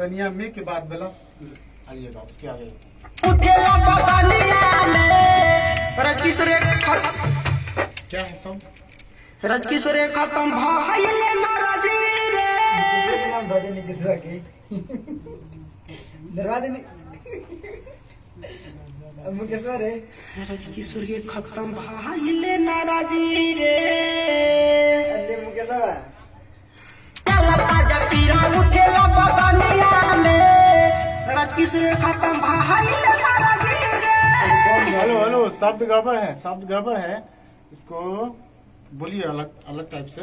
बदनिया में के बाद बेला आइएगा उसके आगे। उठेला बदनिया में रजकिशोर क्या है सब रजकिशोर खत्म भइले महाराजी रे दरवाजे में मुकेश्वर है रजकिशोर के खत्म भइले नाराजी रे अरे मुकेशवा चलता जब पीरा उठेला बदनिया में रजकिशोर खत्म भइले नाराजी रे। हेलो हेलो शब्द गड़बड़ है, शब्द गड़बड़ है, इसको बोलिए अलग अलग टाइप से।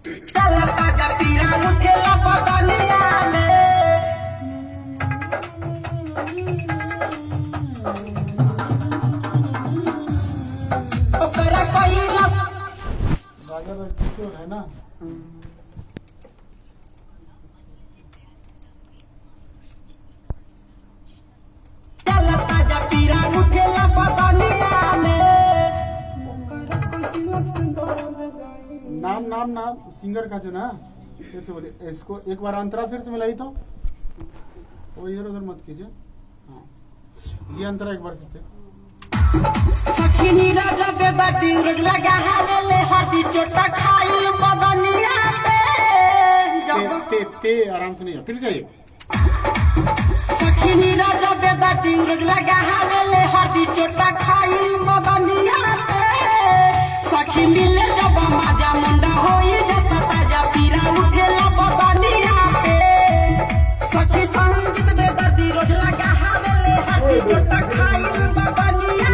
चलता जब पीरा उठेला बदनिया में ओकरा पहिला राजा रजकिशोर है ना। चलता जब पीरा उठेला बदनिया में नाम नाम नाम सिंगर का जो ना, फिर से बोलिए इसको एक बार अंतरा फिर से मिलाई तो वो इधर उधर मत कीजिए। हाँ ये अंतरा एक बार फिर से। सखीनी राजा बेदाती रोज लगा हावेले हरदी चोटा खाइल बदनिया पे पे पे आराम से नहीं, फिर से ये। सखीनी राजा बेदाती रोज लगा हावेले हरदी चोटा खाइल बदनिया पे सखी मिले जब माजा मुंडा होई जाता ताजा पीरा उठेला बदनिया पे सखी संगीत बेदाती रोज लगा हावेले हरदी चोटा खाइल बदनिया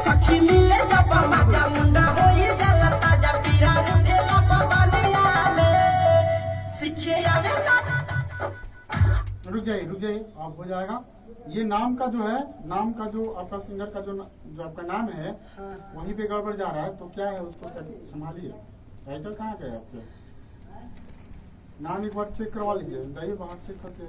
सखी मिले जब माजा मुंडा होई जाला ताजा पीरा उठेला बदनिया में सीखे आवे ना। रुक जाइए आप हो जाएगा। ये नाम का जो है, नाम का जो आपका सिंगर का जो आपका नाम है वहीं पे गड़बड़ जा रहा है, तो क्या है उसको संभालिए। टाइटल कहाँ गए आपके? नाम एक बार चेक करवा लीजिए, जाइए बाहर चेक करके।